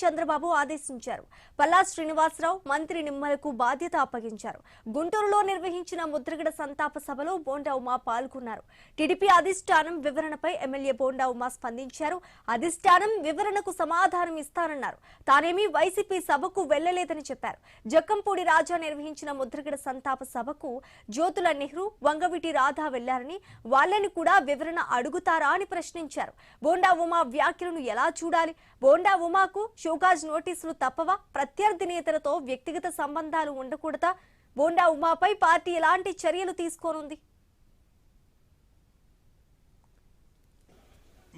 చంద్రబాబు ఆదేశించారు. పల్లా శ్రీనివాసరావు మంత్రి నిమ్మలకు బాధ్యత అప్పగించారు. గుంటూరులో నిర్వహించిన ముద్రగడ సంతాప సభలో బోండా ఉమా పాల్గొన్నారు. టీడీపీ అధిష్టానం వివరణపై ఎమ్మెల్యే బోండా ఉమా స్పందించారు. అధిష్టానం వివరణకు సమాధానం ఇస్తానన్నారు. తానేమీ వైసీపీ సభకు వెళ్లలేదని చెప్పారు. జక్కంపూడి రాజా నిర్వహించిన ముద్రగడ సంతాప సభకు జ్యోతుల నెహ్రూ, వంగవీటి రాధా వెళ్లారని, వాళ్ళని కూడా వివరణ అడుగుతారా అని ప్రశ్నించారు. బోండా ఉమా వ్యాఖ్యలను ఎలా చూడాలి? బోండా ఉమాకు షోకాజ్ నోటీసులు తప్పవా? ప్రత్యర్థి నేతలతో వ్యక్తిగత సంబంధాలు ఉండకూడదా? బోండా ఉమాపై పార్టీ ఎలాంటి చర్యలు తీసుకోనుంది?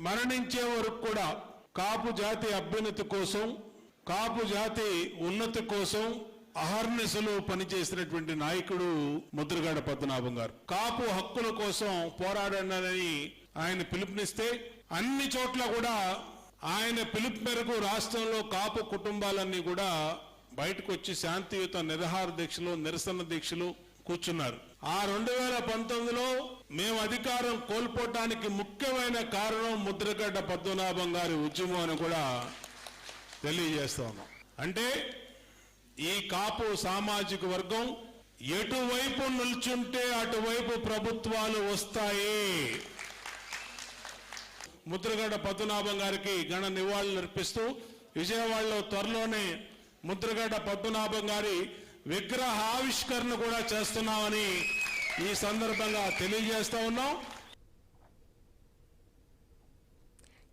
మరణించే వరకు కూడా కాపు జాతి అభ్యున్నతి కోసం, కాపు జాతి ఉన్నతి కోసం అహర్నిశలు పనిచేసినటువంటి నాయకుడు ముద్రగడ పద్మనాభం గారు. కాపు హక్కుల కోసం పోరాడాలని ఆయన పిలుపునిస్తే అన్ని చోట్ల కూడా ఆయన పిలుపు మేరకు రాష్ట్రంలో కాపు కుటుంబాలన్నీ కూడా బయటకు వచ్చి శాంతియుత నిరాహార దీక్షలు, నిరసన దీక్షలు కూర్చున్నారు. ఆ 2019లో మేము అధికారం కోల్పోవటానికి ముఖ్యమైన కారణం ముద్రగడ్డ పద్మనాభం గారి ఉద్యమం అని కూడా తెలియజేస్తా ఉన్నాం. అంటే ఈ కాపు సామాజిక వర్గం ఎటువైపు నిల్చుంటే అటువైపు ప్రభుత్వాలు వస్తాయి. ముద్రగడ పద్మనాభం గారికి ఘన నివాళులు అర్పిస్తూ విజయవాడలో త్వరలోనే ముద్రగడ పద్మనాభం గారి విగ్రహ ఆవిష్కరణ కూడా చేస్తున్నామని ఈ సందర్భంగా తెలియజేస్తా ఉన్నాం.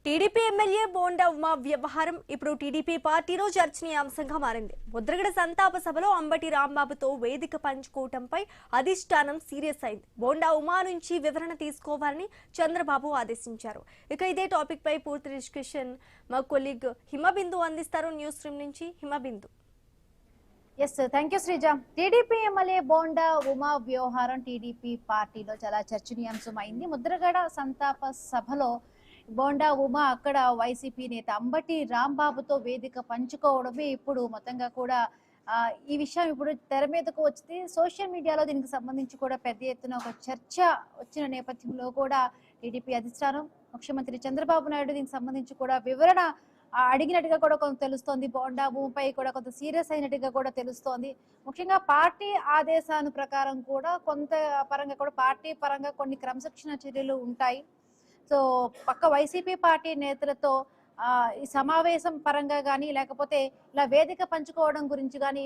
టీడీపీ ఎమ్మెల్యే బోండా ఉమా వ్యవహారం ఇప్పుడు టీడీపీ పార్టీలో చర్చనీయాంశంగా మారింది. ముద్రగడ సంతాప సభలో అంబటి రాంబాబుతో వేదిక పంచుకోవడంపై అధిష్టానం సీరియస్ అయింది. బోండా ఉమా నుంచి వివరణ తీసుకోవాలని చంద్రబాబు ఆదేశించారు. ఇక ఇదే టాపిక్ పై పూర్తి డిస్కషన్ మా కొలీగ్ హిమబిందు అందిస్తారు. న్యూస్ రూమ్ నుంచి Himabindu. Yes, thank you Sreeja. TDP MLA Bonda Uma వ్యవహారం టీడీపీ పార్టీలో చాలా చర్చనీయాంశం అయింది. ముద్రగడ సంతాప సభలో బోండా ఉమా అక్కడ వైసీపీ నేత అంబటి రాంబాబుతో వేదిక పంచుకోవడమే ఇప్పుడు మొత్తంగా కూడా ఈ విషయం ఇప్పుడు తెర మీదకు వచ్చింది. సోషల్ మీడియాలో దీనికి సంబంధించి కూడా పెద్ద ఎత్తున ఒక చర్చ వచ్చిన నేపథ్యంలో కూడా టీడీపీ అధిష్టానం, ముఖ్యమంత్రి చంద్రబాబు నాయుడు దీనికి సంబంధించి కూడా వివరణ అడిగినట్టుగా కూడా కొంత తెలుస్తోంది. బోండా ఉమాపై కూడా కొంత సీరియస్ అయినట్టుగా కూడా తెలుస్తోంది. ముఖ్యంగా పార్టీ ఆదేశాల ప్రకారం కూడా కొంత పరంగా కూడా పార్టీ పరంగా కొన్ని క్రమశిక్షణ చర్యలు ఉంటాయి. సో పక్క వైసీపీ పార్టీ నేతలతో ఈ సమావేశం పరంగా కానీ లేకపోతే ఇలా వేదిక పంచుకోవడం గురించి కానీ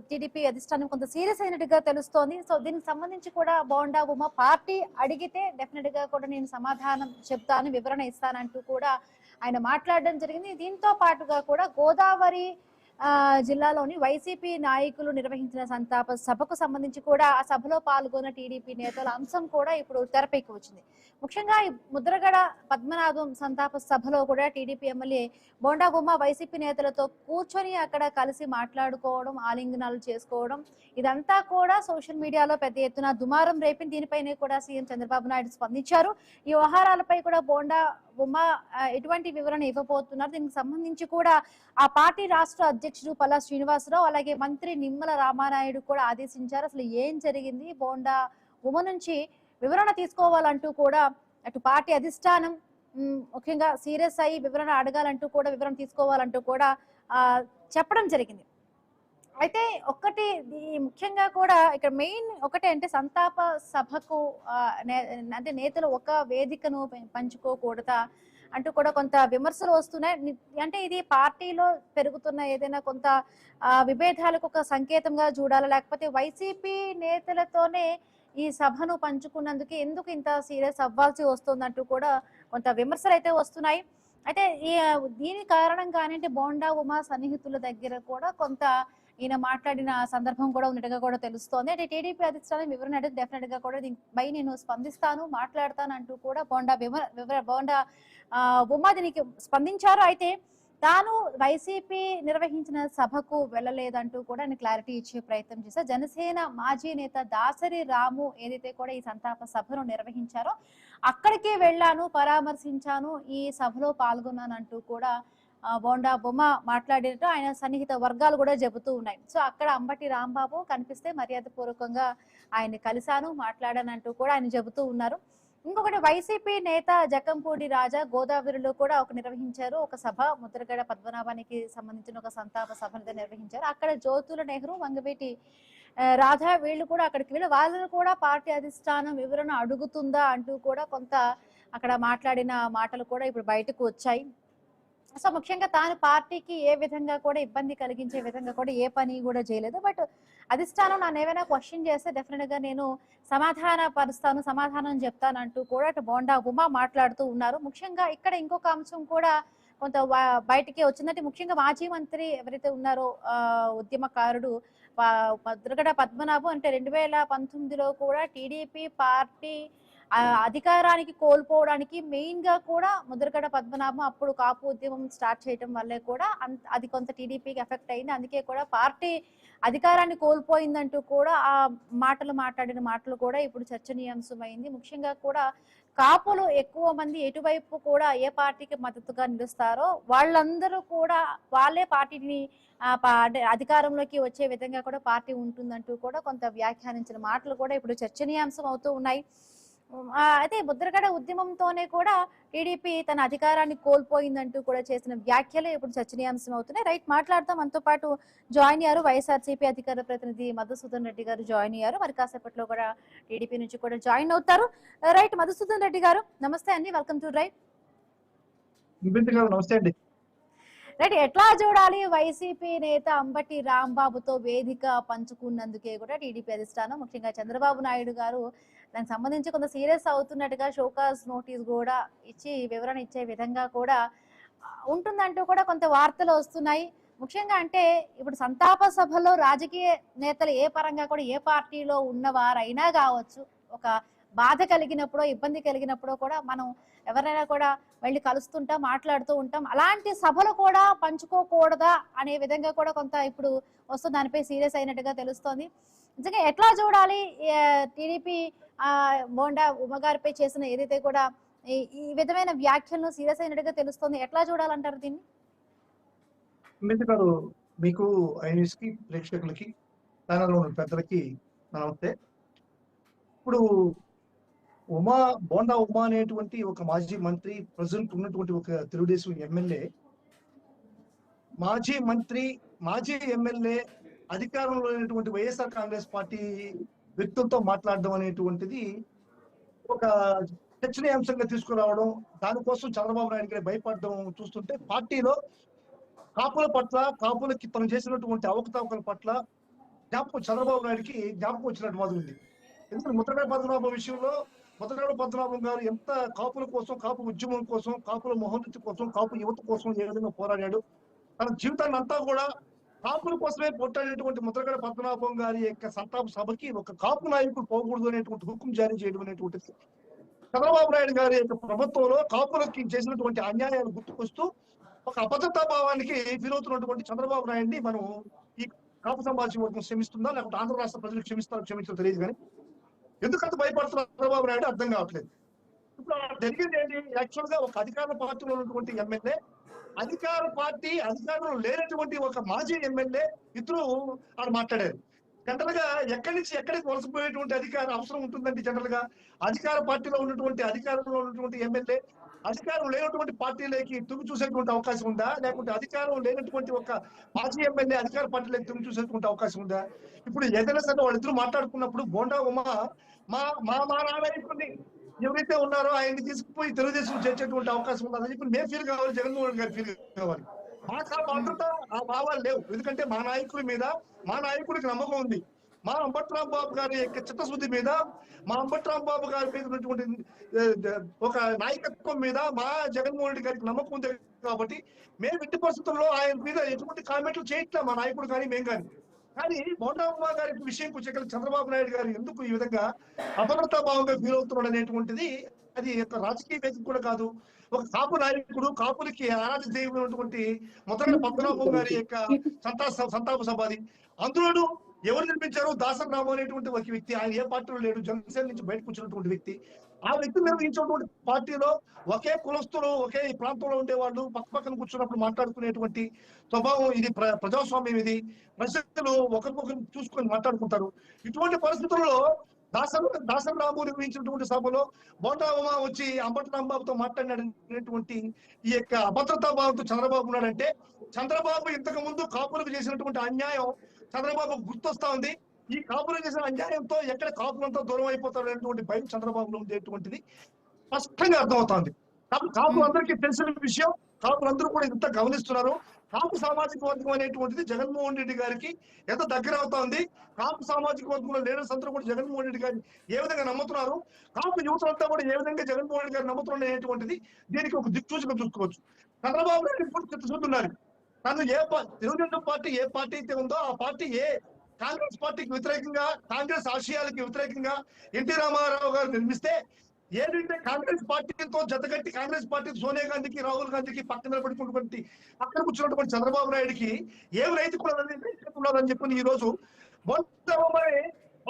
టీడీపీ అధిష్టానం కొంత సీరియస్ అయినట్టుగా తెలుస్తోంది. సో దీనికి సంబంధించి కూడా బోండా ఉమా పార్టీ అడిగితే డెఫినెట్ గా కూడా నేను సమాధానం చెప్తాను, వివరణ ఇస్తానంటూ కూడా ఆయన మాట్లాడడం జరిగింది. దీంతో పాటుగా కూడా గోదావరి జిల్లాలోని వైసీపీ నాయకులు నిర్వహించిన సంతాప సభకు సంబంధించి కూడా ఆ సభలో పాల్గొన్న టీడీపీ నేతల అంశం కూడా ఇప్పుడు తెరపైకి వచ్చింది. ముఖ్యంగా ఈ ముద్రగడ పద్మనాభం సంతాప సభలో కూడా TDP MLA Bonda Uma YCP నేతలతో కూర్చొని అక్కడ కలిసి మాట్లాడుకోవడం, ఆలింగనాలు చేసుకోవడం, ఇదంతా కూడా సోషల్ మీడియాలో పెద్ద ఎత్తున దుమారం రేపింది. దీనిపైనే కూడా సీఎం చంద్రబాబు నాయుడు స్పందించారు. ఈ వ్యవహారాలపై కూడా బోండా ఉమా ఎటువంటి వివరణ ఇవ్వబోతున్నారు. దీనికి సంబంధించి కూడా ఆ పార్టీ రాష్ట్ర అధ్యక్షుడు పల్లా శ్రీనివాసరావు అలాగే మంత్రి నిమ్మల రామానాయుడు కూడా ఆదేశించారు. అసలు ఏం జరిగింది, బోండా ఉమ నుంచి వివరణ తీసుకోవాలంటూ కూడా అటు పార్టీ అధిష్టానం ముఖ్యంగా సీరియస్ అయ్యి వివరణ అడగాలంటూ కూడా వివరణ తీసుకోవాలంటూ కూడా చెప్పడం జరిగింది. అయితే ఒక్కటి ముఖ్యంగా కూడా ఇక్కడ మెయిన్ ఒకటే అంటే సంతాప సభకు అంటే నేతలు ఒక వేదికను పంచుకోకూడదా అంటూ కూడా కొంత విమర్శలు వస్తున్నాయి. అంటే ఇది పార్టీలో పెరుగుతున్న ఏదైనా కొంత విభేదాలకు ఒక సంకేతంగా చూడాలా, లేకపోతే వైసీపీ నేతలతోనే ఈ సభను పంచుకున్నందుకు ఎందుకు ఇంత సీరియస్ అవ్వాల్సి వస్తుందంటూ కూడా కొంత విమర్శలు అయితే వస్తున్నాయి. అయితే దీని కారణంగానే అంటే బోండా ఉమా సన్నిహితుల దగ్గర కూడా కొంత ఈయన మాట్లాడిన సందర్భం కూడా ఉన్నట్టుగా కూడా తెలుస్తోంది. అంటే టీడీపీ అధిష్టానం వివరణ అంటే డెఫినెట్ గా కూడా దీనిపై నేను స్పందిస్తాను, మాట్లాడతాను అంటూ కూడా బోండా ఉమా దీనికి స్పందించారు. అయితే తాను వైసీపీ నిర్వహించిన సభకు వెళ్ళలేదంటూ కూడా ఆయన క్లారిటీ ఇచ్చే ప్రయత్నం చేశారు. జనసేన మాజీ నేత దాసరి రాము ఏదైతే కూడా ఈ సంతాప సభను నిర్వహించారో అక్కడికే వెళ్ళాను, పరామర్శించాను, ఈ సభలో పాల్గొన్నానంటూ కూడా బోండా ఉమా మాట్లాడినట్టు ఆయన సన్నిహిత వర్గాలు కూడా చెబుతూ ఉన్నాయి. సో అక్కడ అంబటి రాంబాబు కనిపిస్తే మర్యాద పూర్వకంగా ఆయన కలిశాను, మాట్లాడానంటూ కూడా ఆయన చెబుతూ ఉన్నారు. ఇంకొకటి వైసీపీ నేత జకంపూడి రాజా గోదావరిలో కూడా నిర్వహించారు ఒక సభ. ముద్రగడ పద్మనాభానికి సంబంధించిన ఒక సంతాప సభను నిర్వహించారు. అక్కడ జ్యోతుల నెహ్రూ, వంగవీటి రాధా వీళ్ళు కూడా అక్కడికి వెళ్ళి వాళ్ళను కూడా పార్టీ అధిష్టానం వివరణ అడుగుతుందా అంటూ కూడా కొంత అక్కడ మాట్లాడిన మాటలు కూడా ఇప్పుడు బయటకు వచ్చాయి. సో ముఖ్యంగా తాను పార్టీకి ఏ విధంగా కూడా ఇబ్బంది కలిగించే విధంగా కూడా ఏ పని కూడా చేయలేదు. బట్ అధిష్టానం నన్ను ఏమైనా క్వశ్చన్ చేస్తే డెఫినెట్ గా నేను సమాధానం చెప్తాను అంటూ కూడా అటు బోండా ఉమా మాట్లాడుతూ ఉన్నారు. ముఖ్యంగా ఇక్కడ ఇంకొక అంశం కూడా కొంత బయటికి వచ్చిందంటే ముఖ్యంగా మాజీ మంత్రి ఎవరైతే ఉన్నారో ఉద్యమకారుడు ముద్రగడ పద్మనాభం అంటే 2019లో కూడా టీడీపీ పార్టీ అధికారానికి కోల్పోవడానికి మెయిన్ గా కూడా ముద్రగడ పద్మనాభం అప్పుడు కాపు ఉద్యమం స్టార్ట్ చేయడం వల్లే కూడా అది కొంత టీడీపీకి ఎఫెక్ట్ అయింది. అందుకే కూడా పార్టీ అధికారాన్ని కోల్పోయిందంటూ కూడా ఆ మాట్లాడిన మాటలు కూడా ఇప్పుడు చర్చనీయాంశమైంది. ముఖ్యంగా కూడా కాపులు ఎక్కువ మంది ఎటువైపు కూడా ఏ పార్టీకి మద్దతుగా నిలుస్తారో వాళ్ళందరూ కూడా వాళ్ళే పార్టీని అధికారంలోకి వచ్చే విధంగా కూడా పార్టీ ఉంటుందంటూ కూడా కొంత వ్యాఖ్యానించిన మాటలు కూడా ఇప్పుడు చర్చనీయాంశం అవుతూ ఉన్నాయి. అయితే ముద్రగడ ఉద్యమంతోనే కూడా టీడీపీ తన అధికారాన్ని కోల్పోయిందంటూ కూడా చేసిన వ్యాఖ్యలే ఇప్పుడు చర్చనీయాంశం అవుతున్నాయి. రైట్, మాట్లాడతాం. మనతో పాటు జాయిన్ అయ్యారు వైఎస్ఆర్సీపీ అధికార ప్రతినిధి మధుసూదన్ రెడ్డి గారు జాయిన్ అయ్యారు. మరి కాసేపట్లో కూడా టీడీపీ నుంచి కూడా జాయిన్ అవుతారు. రైట్, మధుసూదన్ రెడ్డి గారు నమస్తే అండి, వెల్కమ్ టు రైట్. నమస్తే అండి. రైట్, ఎట్లా చూడాలి వైసీపీ నేత అంబటి రాంబాబుతో వేదిక పంచుకున్నందుకే కూడా టీడీపీ అధిష్టానం ముఖ్యంగా చంద్రబాబు నాయుడు గారు దానికి సంబంధించి కొంత సీరియస్ అవుతున్నట్టుగా షోకాజ్ నోటీస్ కూడా ఇచ్చి వివరణ ఇచ్చే విధంగా కూడా ఉంటుందంటూ కూడా కొంత వార్తలు వస్తున్నాయి. ముఖ్యంగా అంటే ఇప్పుడు సంతాప సభలో రాజకీయ నేతలు ఏ పరంగా కూడా ఏ పార్టీలో ఉన్నవారైనా కావచ్చు, ఒక బాధ కలిగినప్పుడు ఇబ్బంది కలిగినప్పుడు కూడా మనం ఎవరైనా కూడా వెళ్ళి కలుస్తుంటాం, మాట్లాడుతూ ఉంటాం. అలాంటి సభలు కూడా పంచుకోకూడదా అనే విధంగా కూడా కొంత ఇప్పుడు వస్తుంది, దానిపై సీరియస్ అయినట్టుగా తెలుస్తోంది. నిజంగా ఎట్లా చూడాలి టీడీపీ బోండా ఉమ్మగారిపై చేసిన ఏదైతే కూడా ఈ విధమైన వ్యాఖ్యలను సీరియస్ అయినట్టుగా తెలుస్తోంది, ఎట్లా చూడాలంటారు దీన్ని? గారు, మీకు ఐన్యూస్కి ప్రేక్షకులకి ఛానల్లో ఉన్న పెద్దలకి నమస్తే. ఇప్పుడు బోండా ఉమా అనేటువంటి ఒక మాజీ మంత్రి, ప్రజెంట్ ఉన్నటువంటి ఒక తెలుగుదేశం ఎమ్మెల్యే, మాజీ ఎమ్మెల్యే అధికారంలో ఉన్నటువంటి వైఎస్ఆర్ కాంగ్రెస్ పార్టీ వ్యక్తులతో మాట్లాడడం అనేటువంటిది ఒక చర్చనీయాంశంగా తీసుకురావడం, దానికోసం చంద్రబాబు నాయుడు గారి భయపడడం చూస్తుంటే పార్టీలో కాపుల పట్ల, కాపులకి తను చేసినటువంటి అవకతవకల పట్ల చంద్రబాబు నాయుడికి జ్ఞాపకం వచ్చినట్టు మాది ఉంది. ఎందుకంటే ముద్రగడ పద్మనాభం విషయంలో ముద్రగడ పద్మనాభం గారు ఎంత కాపుల కోసం, కాపు ఉద్యమం కోసం, కాపుల మహోన్నతి కోసం, కాపు యువత కోసం ఏ విధంగా పోరాడాడు, తన జీవితాన్ని అంతా కూడా కాపుల కోసమే పోట్లాడేటువంటి ముద్రగడ పద్మనాభం గారి యొక్క సంతాప సభకి ఒక కాపు నాయకుడు పోకూడదు అనేటువంటి హుకుం జారీ చేయడం అనేటువంటిది చంద్రబాబు నాయుడు గారి యొక్క ప్రభుత్వంలో కాపులకి చేసినటువంటి అన్యాయాలు గుర్తుకొస్తూ ఒక అభద్రతా భావానికి ఫీలవుతున్నటువంటి చంద్రబాబు నాయుడిని మనం ఈ కాపు సమాజం వర్గం క్షమిస్తుందా, లేకపోతే ఆంధ్ర రాష్ట్ర ప్రజలు క్షమించడం తెలియదు. కానీ ఎందుకంత భయపడుతున్న చంద్రబాబు నాయుడు అర్థం కావట్లేదు. ఇప్పుడు జరిగింది ఏంటి? యాక్చువల్ గా ఒక అధికార పార్టీలో ఉన్నటువంటి ఎమ్మెల్యే, అధికారంలో లేనటువంటి ఒక మాజీ ఎమ్మెల్యే ఇద్దరు వాళ్ళు మాట్లాడారు. జనరల్ గా ఎక్కడి నుంచి ఎక్కడికి వలసపోయేటువంటి అధికార అవసరం ఉంటుందండి. జనరల్ గా అధికారంలో ఉన్నటువంటి ఎమ్మెల్యే అధికారం లేనటువంటి పార్టీలోకి తుమ్మి చూసేటువంటి అవకాశం ఉందా, లేకుంటే అధికారం లేనటువంటి ఒక మాజీ ఎమ్మెల్యే అధికార పార్టీలోకి తుమ్మి చూసేటువంటి అవకాశం ఉందా? ఇప్పుడు ఏదైనా సరే వాళ్ళిద్దరు మాట్లాడుకున్నప్పుడు బోండా ఉమా మా నాయకుడిని ఎవరైతే ఉన్నారో ఆయన్ని తీసుకుపోయి తెలుగుదేశం చేర్చేటువంటి అవకాశం ఉందని చెప్పి మేము ఫీల్ కావాలి, జగన్మోహన్ గారు ఫీల్ కావాలి. మాకు ఆ భద్రత, ఆ భావాలు లేవు. ఎందుకంటే మా నాయకుడి మీద, మా నాయకుడికి నమ్మకం ఉంది. మా అంబటి రాంబాబు గారి యొక్క చిత్తశుద్ధి మీద, మా అంబటి రాంబాబు గారి మీద ఉన్నటువంటి ఒక నాయకత్వం మీద మా జగన్మోహన్ రెడ్డి గారికి నమ్మకం ఉంది. కాబట్టి మేము ఎట్టి పరిస్థితుల్లో ఆయన మీద ఎటువంటి కామెంట్లు చేయట్లే మా నాయకుడు కానీ మేము కానీ. కానీ బోండా ఉమా గారి విషయంకి వచ్చే చంద్రబాబు నాయుడు గారు ఎందుకు ఈ విధంగా అభద్రతా భావంగా ఫీల్ అవుతున్నాడు అనేటువంటిది అది ఒక రాజకీయ వేదిక కూడా కాదు. ఒక కాపు నాయకుడు, కాపులకి ఆరాధ్య దైవమైనటువంటి ముద్రగడ పద్మనాభం గారి యొక్క సంతాప సభ అది. అందులోనూ ఎవరు నిర్మించారు? దాసన్ రాము అనేటువంటి ఒక వ్యక్తి, ఆయన ఏ పార్టీలో లేడు, జనసేన నుంచి బయటకు వచ్చినటువంటి వ్యక్తి. ఆ వ్యక్తి నిర్వహించినటువంటి పార్టీలో ఒకే కులస్తులు, ఒకే ప్రాంతంలో ఉండేవాళ్ళు పక్కన కూర్చున్నప్పుడు మాట్లాడుకునేటువంటి స్వభావం ఇది. ప్రజాస్వామ్యం ఇది. ప్రజలు ఒకరికొకరు చూసుకొని మాట్లాడుకుంటారు. ఇటువంటి పరిస్థితుల్లో దాసరి రాము నిర్వహించినటువంటి సభలో బోండా ఉమా వచ్చి అంబటి రాంబాబుతో మాట్లాడినటువంటి ఈ యొక్క అభద్రతా భావంతో చంద్రబాబు ఉన్నాడంటే, చంద్రబాబు ఇంతకు ముందు కాపులకు చేసినటువంటి అన్యాయం చంద్రబాబు గుర్తొస్తా ఉంది. ఈ కాపులకు చేసిన అన్యాయంతో ఎక్కడ కాపులంతా దూరం అయిపోతాడనేటువంటి భయం చంద్రబాబులో ఉండేటువంటిది స్పష్టంగా అర్థమవుతోంది. కాబట్టి కాపులందరికీ తెలిసిన విషయం, కాపులందరూ కూడా ఇంత గమనిస్తున్నారు. కాపు సామాజిక వర్గం అనేటువంటిది జగన్మోహన్ రెడ్డి గారికి ఎంత దగ్గర అవుతోంది. కాపు సామాజిక వర్గంలో లీడర్స్ అందరూ కూడా జగన్మోహన్ రెడ్డి గారిని ఏ విధంగా నమ్ముతున్నారు, కాపు యువతలంతా కూడా ఏ విధంగా జగన్మోహన్ రెడ్డి గారిని నమ్ముతున్నారు అనేటువంటిది దీనికి ఒక దిక్సూచిగా చూసుకోవచ్చు. చంద్రబాబు నాయుడు ఇప్పుడు చిత్తశుద్ధున్నారు. తను తెలుగుదేశం పార్టీ ఏ పార్టీ అయితే ఉందో ఆ పార్టీ కాంగ్రెస్ పార్టీకి వ్యతిరేకంగా, కాంగ్రెస్ ఆశయాలకు వ్యతిరేకంగా ఎన్టీ రామారావు గారు నిర్మిస్తే, ఏదైతే కాంగ్రెస్ పార్టీతో జతగట్టి కాంగ్రెస్ పార్టీ సోనియా గాంధీకి, రాహుల్ గాంధీకి పక్కన నిలబడుతున్నటువంటి పక్కన కూర్చున్నటువంటి చంద్రబాబు నాయుడికి ఏం రైతుకున్నదని చెప్పి ఈ రోజు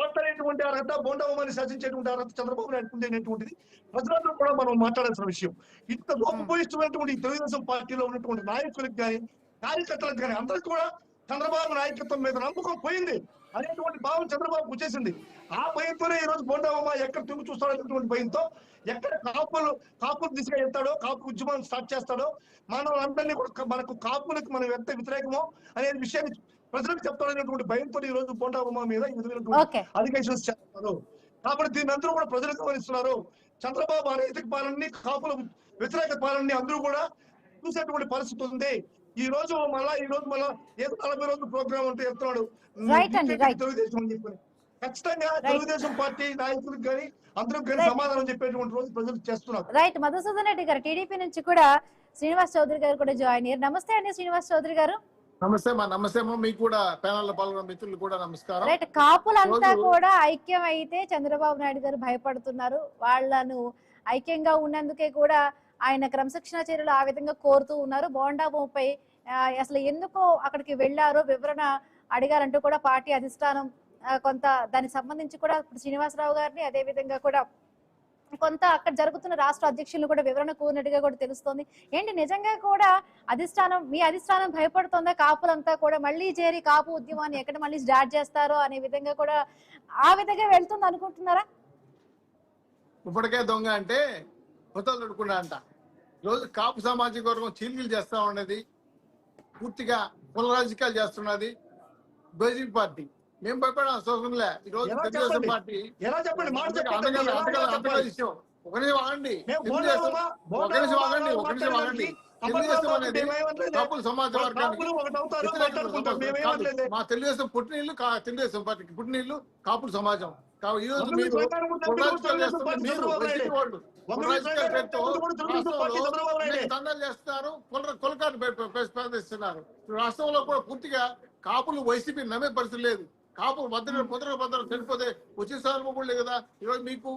మాట్లాడేటువంటి అర్హత, బోండవమని శాసించేటువంటి అర్హత చంద్రబాబు నాయుడు ఉండేటువంటిది ప్రజలందరూ కూడా మనం మాట్లాడాల్సిన విషయం. ఇంత లోపపోయిస్తున్నటువంటి తెలుగుదేశం పార్టీలో ఉన్నటువంటి నాయకులకు కానీ, కార్యకర్తలకు కానీ అందరికి కూడా చంద్రబాబు నాయకత్వం మీద నమ్మకం పోయింది అనేటువంటి భావం చంద్రబాబు వచ్చేసింది. ఆ భయంతోనే ఈ రోజు బోండవమ్మ ఎక్కడ తిరుగు చూస్తాడనేటువంటి భయంతో, ఎక్కడ కాపులు దిశగా వెళ్తాడో, కాపు ఉద్యమం స్టార్ట్ చేస్తాడో, మనం అందరినీ కూడా మనకు కాపులకు మనం ఎంత వ్యతిరేకమో అనే విషయాన్ని ప్రజలకు చెప్తాడనేటువంటి భయంతో ఈ రోజు బోండవమ్మ మీద ఈ విధమైనటువంటి అలిగేషన్స్ చేస్తున్నారు. కాబట్టి దీన్ని అందరూ కూడా ప్రజలు గమనిస్తున్నారు. చంద్రబాబు అనైతిక పాలనని, కాపుల వ్యతిరేక పాలనని అందరూ కూడా చూసేటువంటి పరిస్థితి ఉంది. ఈ రోజు మళ్ళా ఏదో 40 రోజుల ప్రోగ్రామ్ అంటే చెప్తున్నాడు తెలుగుదేశం అని చెప్పి. ఖచ్చితంగా తెలుగుదేశం పార్టీ నాయకులకు కానీ అందరికి కానీ సమాధానం చెప్పేటువంటి రోజు ప్రజలు చేస్తున్నారు. రైట్. మధుసూదన్ రెడ్డి గారు టీడీపీ నుంచి కూడా శ్రీనివాస్ చౌదరి గారు కూడా జాయిన్ అయ్యారు. నమస్తే అండి శ్రీనివాస్ చౌదరి గారు. నమస్తే మీకు కూడా ప్యానల్ లో పాల్గొన్న మిత్రులు కూడా నమస్కారం. రైట్. కాపులంతా కూడా ఐక్యం అయితే చంద్రబాబు నాయుడు గారు భయపడుతున్నారు. వాళ్ళను ఐక్యంగా ఉన్నందుకే కూడా ఆయన క్రమశిక్షణ చర్యలు ఆ విధంగా కోరుతూ ఉన్నారు. బోండాపై అసలు ఎందుకు అక్కడికి వెళ్లారో వివరణ అడిగారంటూ కూడా పార్టీ అధిష్టానం కొంత దానికి సంబంధించి కూడా శ్రీనివాసరావు గారిని, అదే విధంగా కూడా కొంత అక్కడ జరుగుతున్న రాష్ట్ర అధ్యక్షులను కూడా వివరణ కోరినట్టుగా కూడా తెలుస్తోంది. ఏంటి నిజంగా కూడా మీ అధిష్టానం భయపడుతుందా? కాపులంతా కూడా మళ్ళీ చేరి కాపు ఉద్యమాన్ని ఎక్కడ మళ్ళీ స్టార్ట్ చేస్తారో అనే విధంగా కూడా ఆ విధంగా వెళ్తుంది అనుకుంటున్నారా? ఇప్పటికే దొంగ అంటే కొత్తలు దొడుకున్నా అంట. ఈరోజు కాపు సామాజిక వర్గం చీలికలు చేస్తా ఉన్నది, పూర్తిగా కుల రాజకీయాలు చేస్తున్నది బీజేపీ పార్టీ. మేము భయపడాలి అవసరంలే. ఈ రోజు తెలుగుదేశం పార్టీ విషయం ఒక నిమిషం ఆగండి. తెలుగుదేశం అనేది కాపుల సమాజ వర్గానికి మా తెలుగుదేశం పుట్టినీళ్ళు, తెలుగుదేశం పార్టీకి పుట్టినీళ్ళు కాపుల సమాజం. ఈ రోజు మీరు దండాలు చేస్తున్నారు, కొలకాటు ప్రదర్శిస్తున్నారు. రాష్ట్రంలో కూడా పూర్తిగా కాపులు వైసీపీ నమ్మే పరిస్థితి లేదు. కాపులు భద్ర చనిపోతే వచ్చే సార్లు కూడా లేదు కదా. ఈరోజు మీకు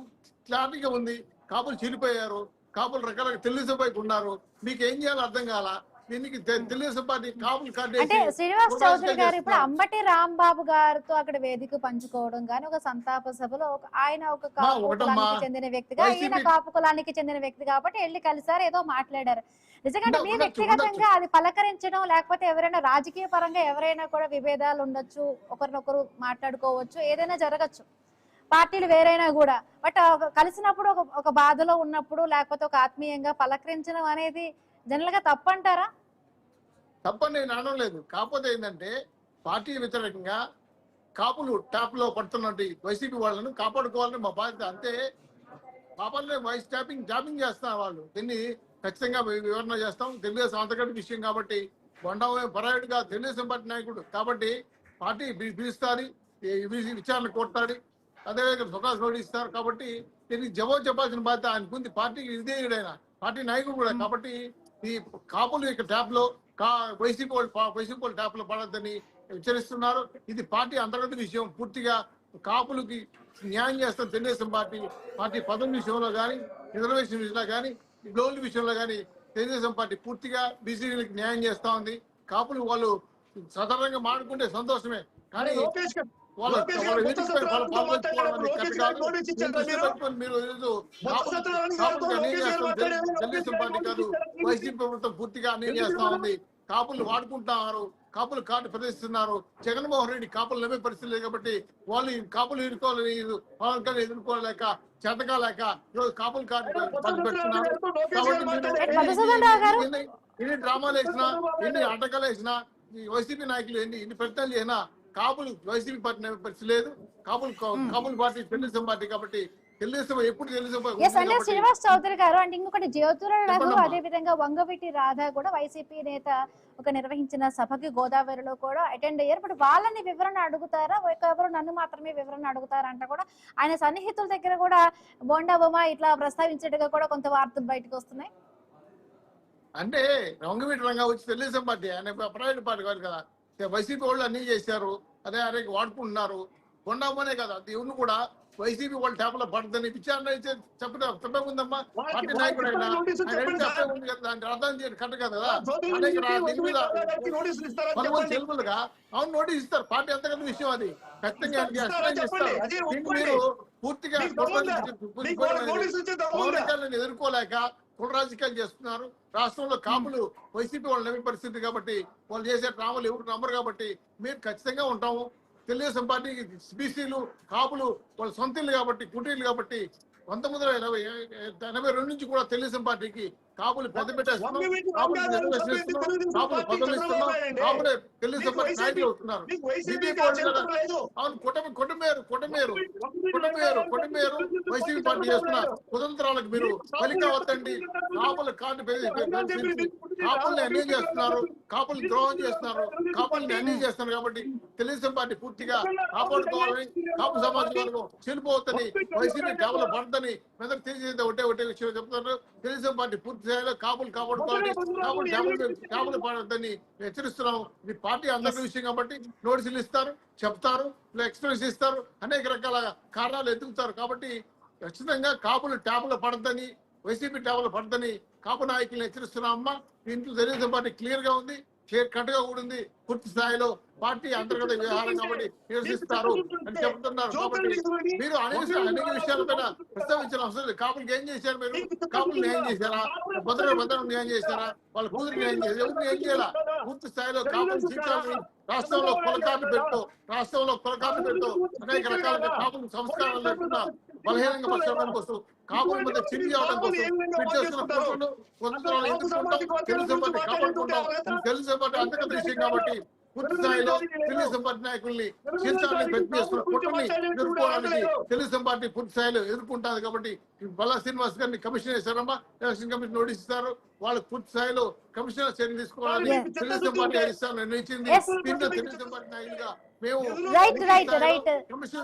క్లారిటీగా ఉంది. కాపులు చనిపోయారు, కాపులు రకాలుగా తెలుగుదేశం వైపు ఉన్నారు. మీకు ఏం చేయాలో అర్థం కాల. దీనికి తెలుగుదేశం పార్టీ కాపులు అంటే శ్రీనివాస్ చౌదరి గారు ఇప్పుడు అంబటి రాంబాబు గారితో అక్కడ వేదిక పంచుకోవడం కానీ, ఒక సంతాప సభలో ఆయన ఒక కాపు కులానికి చెందిన వ్యక్తిగా, ఈయన కాపు కులానికి చెందిన వ్యక్తి కాబట్టి వెళ్ళి కలిసారు, ఏదో మాట్లాడారు. నిజంగా మీ వ్యక్తిగతంగా అది పలకరించడం, లేకపోతే ఎవరైనా రాజకీయ పరంగా ఎవరైనా కూడా విభేదాలు ఉండొచ్చు, ఒకరినొకరు మాట్లాడుకోవచ్చు, ఏదైనా జరగచ్చు, పార్టీలు వేరైనా కూడా. బట్ కలిసినప్పుడు ఒక బాధలో ఉన్నప్పుడు లేకపోతే ఒక ఆత్మీయంగా పలకరించడం అనేది జనరల్ గా తప్పంటారా? తప్పని నేను అనడం లేదు. కాకపోతే ఏంటంటే పార్టీ వ్యతిరేకంగా కాపులు టాప్ లో పడుతున్నట్టు వైసీపీ వాళ్ళను కాపాడుకోవాలని మా బాధ్యత. అంతే. పాపాలనే వైస్ జాబింగ్ చేస్తున్నారు వాళ్ళు. దీన్ని ఖచ్చితంగా వివరణ చేస్తాం. తెలుగుదేశం అంతకంటే విషయం కాబట్టి, బొండవ పరాయుడుగా తెలుగుదేశం పార్టీ నాయకుడు కాబట్టి పార్టీ పిలుస్తారు, విచారణ కోరుతాడు, అదేవిధంగా సుఖాసు నోటిస్తారు. కాబట్టి దీనికి జవాబు చెప్పాల్సిన బాధ్యత ఆయనకుంది. పార్టీకి విధేయుడైన పార్టీ నాయకుడు కూడా. కాబట్టి ఈ కాపులు ఇక్కడ ట్యాప్ లో వైసీపీ వాళ్ళు ట్యాప్ లో పడద్దని హెచ్చరిస్తున్నారు. ఇది పార్టీ అంతర్గత విషయం. పూర్తిగా కాపులకి న్యాయం చేస్తాం తెలుగుదేశం పార్టీ పదం విషయంలో కానీ, రిజర్వేషన్ విషయంలో కానీ, లోన్ల విషయంలో కానీ తెలుగుదేశం పార్టీ పూర్తిగా బీసీలకు న్యాయం చేస్తా ఉంది. కాపులు వాళ్ళు సాధారణంగా మాడుకుంటే సంతోషమే, కానీ తెలుగుదేశం పార్టీ కాదు, వైసీపీ ప్రభుత్వం పూర్తిగా అన్యాయం చేస్తా ఉంది. కాపులు వాడుకుంటున్నారు, కాపులు కార్డు ప్రదర్శిస్తున్నారు. జగన్మోహన్ రెడ్డి కాపులు నమ్మే పరిస్థితి లేదు కాబట్టి వాళ్ళు ఈ కాపులు ఎదుర్కోవాలి, పవన్ కళ్యాణ్ ఎదుర్కోలేక చేతకాలేక ఈరోజు కాపులు కార్డు పెడుతున్నారు. కాబట్టి ఎన్ని డ్రామాలు వేసినా, ఎన్ని ఆటకాలు వేసినా, ఈ వైసీపీ నాయకులు ఎన్ని ప్రయత్నాలు చేసినా కాపులు వైసీపీ పార్టీ నమ్మే పరిస్థితి లేదు. కాపులు పార్టీ తెలుగుదేశం పార్టీ కాబట్టి తెలుగుదేశం ఎప్పుడు అంటే శ్రీనివాస్ చౌదరి గారు అంటే ఇంకొకటి జ్యోతురావు అదే విధంగా వంగవీటి రాధా కూడా వైసీపీ నేత ఒక నిర్వహించిన సభకి గోదావరిలో కూడా అటెండ్ అయ్యారు. ఇప్పుడు వాళ్ళని వివరణ అడుగుతారా, ఎవరు నన్ను మాత్రమే వివరణ అడుగుతారా అంటే కూడా ఆయన సన్నిహితుల దగ్గర కూడా బోండా ఉమా ఇట్లా ప్రస్తావించేట్టుగా కూడా కొంత వార్తలు బయటకు వస్తున్నాయి. అంటే వంగవీటి రంగా వచ్చి తెలుగుదేశం పార్టీ ఆయన ప్రైవేట్ పార్టీ కాదు కదా, వైసీపీ వాళ్ళు అన్ని చేశారు, అదే అదే వాడుకుంటున్నారు. కొండమ్మనే కదా దేవుని కూడా వైసీపీ వాళ్ళు ట్యాప్లో పడుతుంది విచారణ చెప్పకుందమ్మా. పార్టీ నాయకుడు అర్థం కట్ట కదా తెలుగులుగా అవును నోటీస్ ఇస్తారు. పార్టీ అంతకంత విషయం అది ఖచ్చితంగా ఇస్తారు. మీరు పూర్తిగా ఎదుర్కోలేక కుల రాజకీయాలు చేస్తున్నారు. రాష్ట్రంలో కాపులు వైసీపీ వాళ్ళు నమ్మే పరిస్థితి కాబట్టి వాళ్ళు చేసే డ్రామాలు ఎవరు నమ్మరు కాబట్టి మీరు ఖచ్చితంగా ఉంటాము. తెలుగుదేశం పార్టీ బీసీలు కాపులు వాళ్ళ సొంతలు కాబట్టి కుటీలు కాబట్టి 1982 నుంచి కూడా తెలుగుదేశం పార్టీకి కాపులు పెద్ద పెట్టేస్తున్నాం, కాపులు తెలుగుదేశం పార్టీ నాయకులు అవుతున్నారు. అవును కొట్టమేరు వైసీపీ పార్టీ చేస్తున్నారు. కుతంత్రాలకు మీరు బలి కావద్దండి. కాపుల కార్డు కాపుల్ని అన్యాయం చేస్తున్నారు, కాపుల్ని ద్రోహం చేస్తున్నారు, కాపుల్ని అన్యాయం చేస్తున్నారు. కాబట్టి తెలుగుదేశం పార్టీ పూర్తిగా కాపాడుకోవాలని, కాపు సమాజం వరకు చెల్లిపోవద్దని, వైసీపీ డెవలప్ పడదని మెదడు తెలియజేది ఒకటే విషయం చెప్తున్నారు. తెలుగుదేశం పార్టీ పూర్తి స్థాయిలో కాపులు కాపాడుకోవాలని, కాపులు పడద్దని హెచ్చరిస్తున్నాము. మీ పార్టీ అందరి విషయం కాబట్టి నోటీసులు ఇస్తారు, చెప్తారు, ఎక్స్ప్రెస్ ఇస్తారు, అనేక రకాల కారణాలు ఎదుగుతారు. కాబట్టి ఖచ్చితంగా కాపులు ట్యాపులు పడద్దని, వైసీపీ ట్యాపులు పడద్దని కాపు నాయకులను హెచ్చరిస్తున్నామమ్మా. ఇంట్లో తెలుగుదేశం పార్టీ క్లియర్ గా ఉంది, క్లియర్ కట్ గా కూడా ఉంది. పూర్తి స్థాయిలో పార్టీ అంతర్గత వ్యవహారం కాబట్టి నిరసిస్తారు అని చెప్తున్నారు. కాబట్టి మీరు అనేక విషయాలపైన ప్రస్తావించిన అవసరం లేదు. కాపులకు ఏం చేశారు? మీరు కాపులు న్యాయం చేశారా? భద్రం న్యాయం చేశారా? వాళ్ళ కూతురు న్యాయం చేశారు? ఎవరు న్యాయం చేయాలా? పూర్తి స్థాయిలో కాపులు జీవితాన్ని రాష్ట్రంలో కొలకాటు పెట్టు అనేక రకాలుగా కాపులు సంస్కారాలు లేకుండా బలహీనంగా పరచడం కోసం, కాపుల మధ్య చిరిగి అవడం కోసం చేస్తున్న పోరాటాలు తెలుగుదేశం పార్టీ కాపాడుకుంటాం. తెలుగుదేశం పార్టీ అంతర్గత విషయం కాబట్టి పూర్తి స్థాయిలో తెలుగుదేశం పార్టీ నాయకుల్ని శీర్షాలను పెట్టి చేస్తున్న కుట్రని ఎదుర్కోవడానికి తెలుగుదేశం పార్టీ పూర్తి స్థాయిలో ఎదుర్కొంటుంది. కాబట్టి బల్లా శ్రీనివాస్ గారిని కమిషన్ చేశారమ్మా, ఎలక్షన్ కమిషన్ నోటీస్ ఇస్తారు. వాళ్ళకి పూర్తి స్థాయిలో కమిషనర్ చర్య తీసుకోవాలని తెలుగుదేశం పార్టీ అధిష్టానం నిర్ణయించింది. దీంతో తెలుగుదేశం పార్టీ నాయకులుగా మేము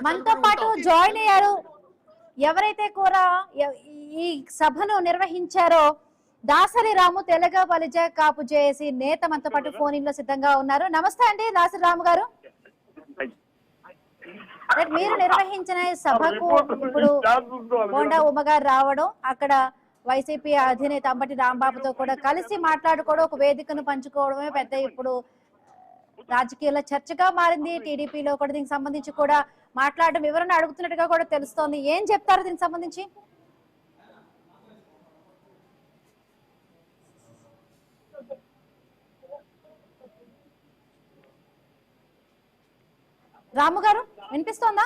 మనతో పాటు జాయిన్ అయ్యారు. ఎవరైతే కూడా ఈ సభను నిర్వహించారో దాసరి రాము తెలుగు బలిజ కాపు జేఏసీ నేత మనతో పాటు ఫోన్ ఇన్ లో సిద్ధంగా ఉన్నారు. నమస్తే అండి దాసరి రాము గారు. మీరు నిర్వహించిన సభకు ఇప్పుడు బోండా ఉమ గారు రావడం, అక్కడ వైసీపీ అధినేత అంబటి రాంబాబుతో కూడా కలిసి మాట్లాడుకోవడం, ఒక వేదికను పంచుకోవడమే పెద్ద ఇప్పుడు రాజకీయాల్లో చర్చగా మారింది. టీడీపీలో కూడా దీనికి సంబంధించి కూడా మాట్లాడడం, వివరణ అడుగుతున్నట్టుగా కూడా తెలుస్తోంది. ఏం చెప్తారు దీనికి సంబంధించి? రాము గారు వినిపిస్తోందా?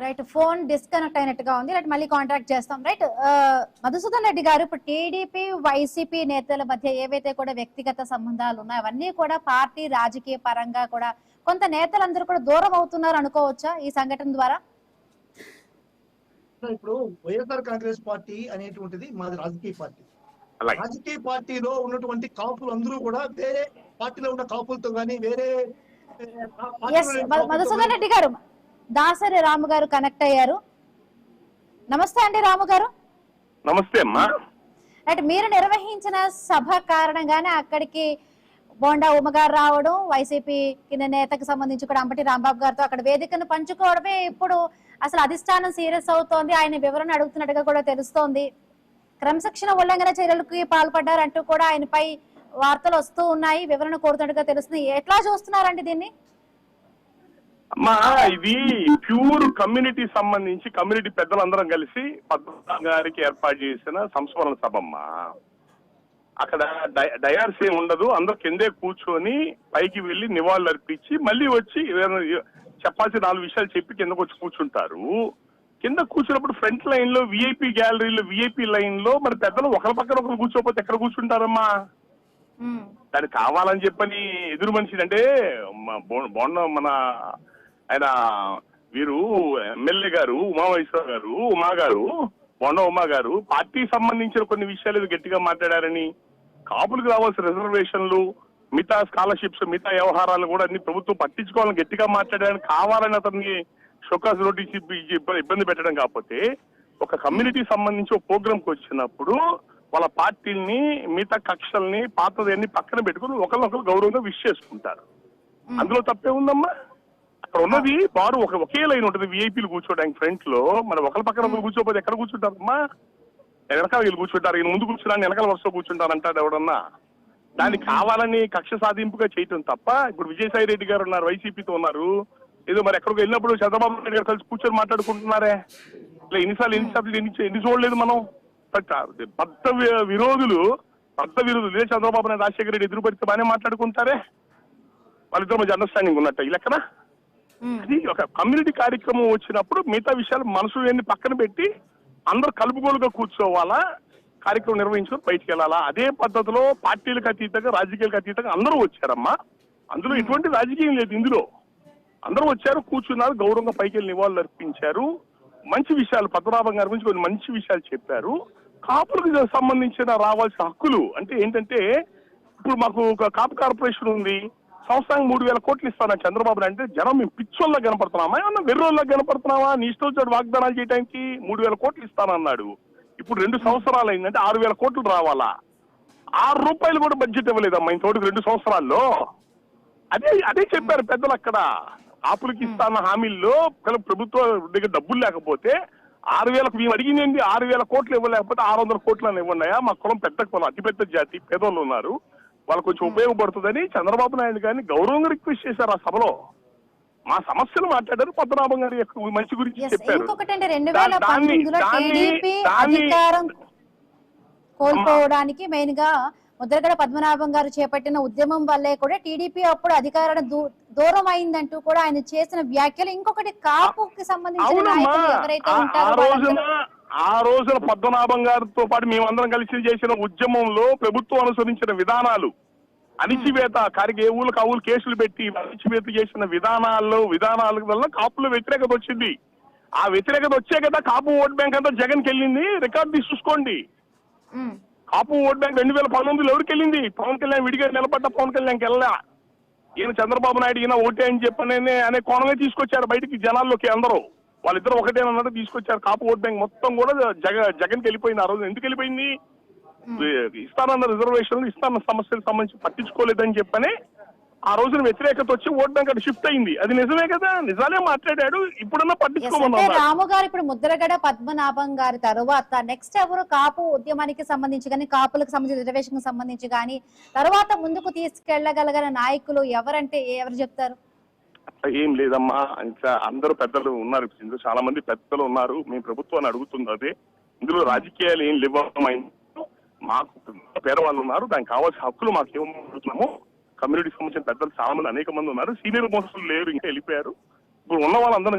రైట్, ఫోన్ డిస్కనెక్ట్ అయినట్టుగా ఉంది. రైట్, మళ్ళీ కాంటాక్ట్ చేస్తాం. రైట్, మధుసూదన్ రెడ్డి గారు, ఇప్పుడు టీడీపీ వైసీపీ నేతల మధ్య ఏవైతే కూడా వ్యక్తిగత సంబంధాలు ఉన్నాయో అవన్నీ కూడా పార్టీ రాజకీయ పరంగా కూడా కొంత నేతలందరూ కూడా దూరం అవుతున్నారు అనుకోవచ్చా ఈ సంఘటన ద్వారా? ఇప్పుడు వైఎస్ఆర్ కాంగ్రెస్ పార్టీ అనేటువంటిది మాది రాజకీయ పార్టీ. రాజకీయ పార్టీలో ఉన్నటువంటి కాపులు అందరూ కూడా వేరే పార్టీలో ఉన్న కాపులతో కానీ వేరే మధుసూదన్ రెడ్డి గారు, దాసరి రాము గారు కనెక్ట్ అయ్యారు. నమస్తే అండి రాము గారు. నమస్తే అమ్మా. అంటే మీరు నిర్వహించిన సభ కారణంగానే అక్కడికి బోండా ఉమ గారు రావడం, వైసీపీ కింద నేతకు సంబంధించి కూడా అంబటి రాంబాబు గారితో అక్కడ వేదికను పంచుకోవడమే ఇప్పుడు అసలు అధిష్టానం సీరియస్ అవుతోంది. ఆయన వివరణ అడుగుతున్నట్టుగా కూడా తెలుస్తోంది. క్రమశిక్షణ ఉల్లంఘన చర్యలకు పాల్పడ్డారంటూ కూడా ఆయనపై వార్తలు వస్తూ ఉన్నాయి, వివరణ కోరుతున్నట్టుగా తెలుస్తుంది. ఎట్లా చూస్తున్నారండి దీన్ని? అమ్మా ఇది ప్యూర్ కమ్యూనిటీ సంబంధించి కమ్యూనిటీ పెద్దలందరం కలిసి పద్మనాభం గారికి ఏర్పాటు చేసిన సంస్మరణ సభ అమ్మా. అక్కడ డయార్స్ ఏమి ఉండదు, అందరు కిందే కూర్చొని పైకి వెళ్ళి నివాళులు అర్పించి మళ్ళీ వచ్చి చెప్పాల్సిన 4 విషయాలు చెప్పి కిందకు వచ్చి కూర్చుంటారు. కింద కూర్చున్నప్పుడు ఫ్రంట్ లైన్ లో విఐపి గ్యాలరీలో విఐపి లైన్ లో మరి పెద్దలు ఒకరి పక్కన ఒకరు కూర్చోకపోతే ఎక్కడ కూర్చుంటారమ్మా? దానికి కావాలని చెప్పని ఎదురు మనిషి అంటే బోండ మన ఆయన వీరు ఎమ్మెల్యే గారు ఉమామహేశ్వర గారు బోండ ఉమా గారు పార్టీకి సంబంధించిన కొన్ని విషయాలు గట్టిగా మాట్లాడారని, కాపులకు రావాల్సిన రిజర్వేషన్లు, మిగతా స్కాలర్షిప్స్, మిగతా వ్యవహారాలు కూడా అన్ని ప్రభుత్వం పట్టించుకోవాలని గట్టిగా మాట్లాడారని కావాలని అతన్ని షోకాస్ నోటీస్ ఇబ్బంది పెట్టడం కాకపోతే, ఒక కమ్యూనిటీ సంబంధించి ఒక ప్రోగ్రామ్కి వచ్చినప్పుడు వాళ్ళ పార్టీని మిగతా కక్షల్ని పాతదాన్ని పక్కన పెట్టుకుని ఒకరినొకరు గౌరవంగా విష్ చేసుకుంటారు. అందులో తప్పే ఉందమ్మా? అక్కడ ఉన్నది బారు ఒకే లైన్ ఉంటుంది విఐపీలు కూర్చోడానికి ఫ్రంట్ లో. మరి ఒకరి పక్కన ఒకరు కూర్చోపోతే ఎక్కడ కూర్చుంటారమ్మా? వెనకాల వీళ్ళు కూర్చుంటారు, ఈయన ముందు కూర్చున్నాను వెనకాల వరుస కూర్చుంటారంటాడు ఎవడన్నా. దాన్ని కావాలని కక్ష సాధింపుగా చేయటం తప్ప. ఇప్పుడు విజయసాయి రెడ్డి గారు ఉన్నారు, వైసీపీతో ఉన్నారు, ఏదో మరి ఎక్కడికి వెళ్ళినప్పుడు చంద్రబాబు నాయుడు గారు కలిసి కూర్చొని మాట్లాడుకుంటున్నారే. ఇట్లా ఎన్నిసార్లు ఎన్ని చూడలేదు మనం. బద్ద విరోధులు ఇదే చంద్రబాబు నాయుడు రాజశేఖర రెడ్డి ఎదురుపడితే బాగానే మాట్లాడుకుంటారే. వాళ్ళిద్దరు మధ్య అండర్స్టాండింగ్ ఉన్నట్ట ఈ లెక్కన. అది ఒక కమ్యూనిటీ కార్యక్రమం వచ్చినప్పుడు మిగతా విషయాలు మనసు పక్కన పెట్టి అందరు కలుపుగోలుగా కూర్చోవాలా, కార్యక్రమం నిర్వహించుకొని బయటికి వెళ్ళాలా. అదే పద్ధతిలో పార్టీలకు అతీతంగా రాజకీయాలకు అతీతంగా అందరూ వచ్చారమ్మా. అందులో ఎటువంటి రాజకీయం లేదు. ఇందులో అందరూ వచ్చారు, కూర్చున్నారు, గౌరవంగా పైకి వెళ్ళి నివాళులు అర్పించారు. మంచి విషయాలు పద్మనాభం గారి గురించి కొన్ని మంచి విషయాలు చెప్పారు. కాపులకు సంబంధించిన రావాల్సిన హక్కులు అంటే ఏంటంటే, ఇప్పుడు మాకు ఒక కాపు కార్పొరేషన్ ఉంది, సంవత్సరానికి 3,000 కోట్లు ఇస్తాను చంద్రబాబు నాయుడు అంటే జనం మేము పిచ్చోళ్ళ కనపడుతున్నామా, ఏమన్నా వెర్రోళ్ళ కనపడుతున్నావా? నీ ఇష్టం వచ్చాడు వాగ్దానాలు చేయడానికి 3,000 కోట్లు ఇస్తానన్నాడు. ఇప్పుడు 2 సంవత్సరాలు అయిందంటే 6,000 కోట్లు రావాలా? 6 రూపాయలు కూడా బడ్జెట్ ఇవ్వలేదమ్మా ఇంతవరకు 2 సంవత్సరాల్లో. అదే చెప్పారు పెద్దలు అక్కడ. కాపులకి ఇస్తాన్న హామీల్లో ప్రభుత్వం దగ్గర డబ్బులు లేకపోతే 6,000 మేము అడిగింది 6,000 కోట్లు ఇవ్వలేకపోతే 600 కోట్లు ఇవ్వన్నాయా? మా కులం పెద్ద కులం, అతిపెద్ద జాతి, పేదోళ్ళు ఉన్నారు, వాళ్ళకు కొంచెం ఉపయోగపడుతుందని చంద్రబాబు నాయుడు గారిని గౌరవంగా రిక్వెస్ట్ చేశారు ఆ సభలో. మా సమస్యలు మాట్లాడారు, పద్మనాభం గారి మంచి గురించి చెప్పారు. ఇంకొకటంటే 2019లో టీడీపీ అధికారం కోల్పోవడానికి మెయిన్ గా ముద్రగడ పద్మనాభం గారు చేపట్టిన ఉద్యమం వల్లే కూడా టీడీపీ అప్పుడు అధికారం దూరం అయిందంటూ కూడా ఆయన చేసిన వ్యాఖ్యలు. ఇంకొకటి కాపుకి సంబంధించిన నాయకులు ఎవరైతే ఉంటారో ఆ రోజున పద్మనాభం గారితో పాటు మేమందరం కలిసి చేసిన ఉద్యమంలో ప్రభుత్వం అనుసరించిన విధానాలు, అణిచివేత ఏ ఊళ్ళకి ఆ ఊళ్ళు కేసులు పెట్టి అణిచివేత చేసిన విధానాల వల్ల కాపులో వ్యతిరేకత వచ్చింది. ఆ వ్యతిరేకత వచ్చే కదా కాపు ఓట్ బ్యాంక్ అంతా జగన్కి వెళ్ళింది. రికార్డు తీసి చూసుకోండి. కాపు ఓట్ బ్యాంక్ 2019లో ఎవరికి వెళ్ళింది? పవన్ కళ్యాణ్ విడిగా నిలబడ్డ పవన్ కళ్యాణ్కి వెళ్ళా. ఈయన చంద్రబాబు నాయుడు ఈయన ఓటే అని చెప్పనే అనే కోణమే తీసుకొచ్చారు బయటికి జనాల్లోకి. అందరూ వాళ్ళిద్దరు ఒకటేనన్నట్టు తీసుకొచ్చారు. కాపు ఓట్ బ్యాంక్ మొత్తం కూడా జగన్కి వెళ్ళిపోయింది. ఆ రోజు ఎందుకు వెళ్ళిపోయింది? ఇస్తానన్న రిజర్వేషన్లు, ఇస్తానన్న సమస్యలకు సంబంధించి పట్టించుకోలేదని చెప్పని ఆ రోజున వ్యతిరేకత వచ్చి ఓట్ బ్యాంక్ అటు షిఫ్ట్ అయింది. అది నిజమే కదా, నిజాలే మాట్లాడాడు. ఇప్పుడన్నా పట్టించుకోమన్నారు. రాము గారు ఇప్పుడు ముద్రగడ పద్మనాభం గారి తర్వాత నెక్స్ట్ ఎవరు కాపు ఉద్యమానికి సంబంధించి కానీ, కాపులకు సంబంధించి రిజర్వేషన్ కి సంబంధించి కానీ తర్వాత ముందుకు తీసుకెళ్లగలిగిన నాయకులు ఎవరంటే ఎవరు చెప్తారు? ఏం లేదమ్మా, ఇంకా అందరూ పెద్దలు ఉన్నారు. ఇందులో చాలా మంది పెద్దలు ఉన్నారు. మేము ప్రభుత్వాన్ని అడుగుతుంది అదే. ఇందులో రాజకీయాలు ఏం లేవమైంది. మాకు పేదవాళ్ళు ఉన్నారు, దానికి కావాల్సిన హక్కులు మాకు ఏమవుతున్నాము. కమ్యూనిటీకి సంబంధించిన పెద్దలు చాలా మంది అనేక మంది ఉన్నారు. సీనియర్ మోస్టులు లేరు, ఇంకా వెళ్ళిపోయారు. ఇప్పుడు ఉన్న వాళ్ళందరూ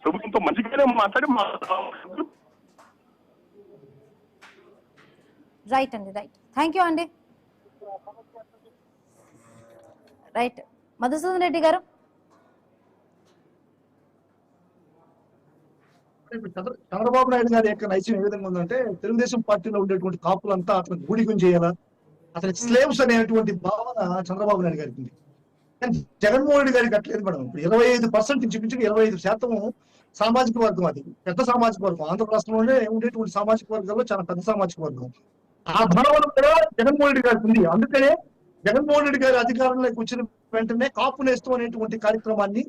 ప్రభుత్వంతో మంచిగానే మాట్లాడి రైట్ అండి, రైట్. థ్యాంక్ యూ అండి. రైట్, మధుసూదన్ రెడ్డి గారు. చంద్రబాబు నాయుడు గారి యొక్క నైజం ఏ విధంగా ఉందంటే, తెలుగుదేశం పార్టీలో ఉండేటువంటి కాపులంతా అతను గూడికం చేయాలా, అతని స్లేవ్స్ అనేటువంటి భావన చంద్రబాబు నాయుడు గారికి ఉంది. కానీ జగన్మోహన్ రెడ్డి గారికి అట్లేదు మేడం. ఇప్పుడు 25% ఇంచుమించుగా 25% సామాజిక వర్గం, అది పెద్ద సామాజిక వర్గం. ఆంధ్ర రాష్ట్రంలోనే ఉండేటువంటి సామాజిక వర్గాల్లో చాలా పెద్ద సామాజిక వర్గం. ఆ భావన కూడా జగన్మోహన్ రెడ్డి గారికి ఉంది. అందుకనే జగన్మోహన్ రెడ్డి గారి అధికారంలోకి వచ్చిన వెంటనే కాపు నేస్తం అనేటువంటి కార్యక్రమాన్ని,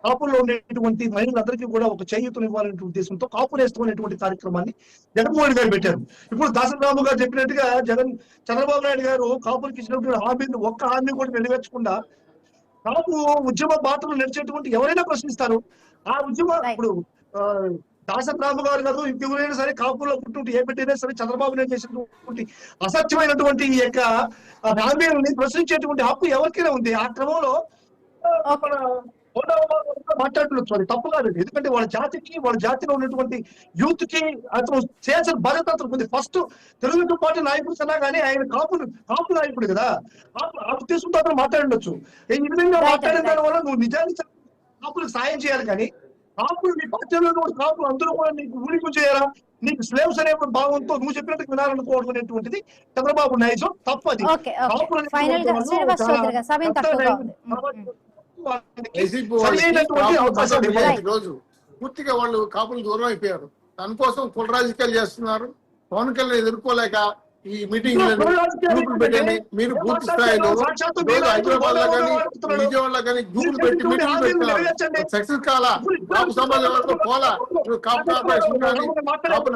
కాపుల్లో ఉండేటువంటి మహిళలందరికీ కూడా ఒక చేయూతనివ్వాలనే ఉద్దేశంతో కాపు నేస్తం అనేటువంటి కార్యక్రమాన్ని జగన్మోహన్ రెడ్డి గారు పెట్టారు. ఇప్పుడు దాసరాము గారు చెప్పినట్టుగా చంద్రబాబు నాయుడు గారు కాపులకు ఇచ్చినటువంటి హామీని ఒక్క హామీ కూడా నెరవేర్చకుండా కాపు ఉద్యమ బాటలు నడిచేటువంటి ఎవరైనా ప్రశ్నిస్తారు. ఆ ఉద్యమ Right. ఇప్పుడు దాసరి రాము గారు కాదు, ఇంకెవరైనా సరే కాపుల్లో పుట్టినట్టు ఏ పెట్టైనా సరే చంద్రబాబు నాయుడు చేసినటువంటి అసత్యమైనటువంటి ఈ యొక్క హామీలని ప్రశ్నించేటువంటి హక్కు ఎవరికైనా ఉంది. ఆ క్రమంలో మన మాట్లాడుతున్నారు, అది తప్పు కాదు. ఎందుకంటే వాళ్ళ జాతిలో ఉన్నటువంటి యూత్ కి అతను చేయాల్సిన బాధ్యత అతను ఉంది. ఫస్ట్ తెలుగుదేశం పార్టీ నాయకుడు కన్నా కానీ ఆయన కాపు నాయకుడు కదా, ఆ ఉద్దేశంతో అతను మాట్లాడొచ్చు. ఈ విధంగా మాట్లాడిన దాని వల్ల నువ్వు నిజానికి కాపులకు సాయం చేయాలి, కానీ కాపులు నీ పార్టీలో కాపులు అందరూ కూడా నీకు ఊడిపు చేయాలా, నీకు స్లేవ్స్ అనే భావంతో నువ్వు చెప్పినట్టు వినాలనుకోవడం అనేటువంటిది చంద్రబాబు నాయుడు తప్పది. ఓకే ఫైనల్ గా శ్రీనివాస్ చౌదరి గారు సమయం తక్కువగా ఉంది. వైసీపీ సరైనటువంటి అవకాశాలు ఇవ్వాలి. రోజు పూర్తిగా వాళ్ళు కాపులు దూరం అయిపోయారు. దానికోసం కుల రాజకీయాలు చేస్తున్నారు. పవన్ కళ్యాణ్ ఎదుర్కోలేక ఈ మీటింగ్ గ్రూపులు పెట్టండి. మీరు పూర్తి స్థాయిలో హైదరాబాద్ లో కానీ విజయవాడలో కానీ గ్రూపులు పెట్టి మీటింగ్ పెడుతున్నారు. సక్సెస్ కాలా, కాపు సమాజం వరకు పోలా. కాపు కార్పొరేషన్ కానీ కాపు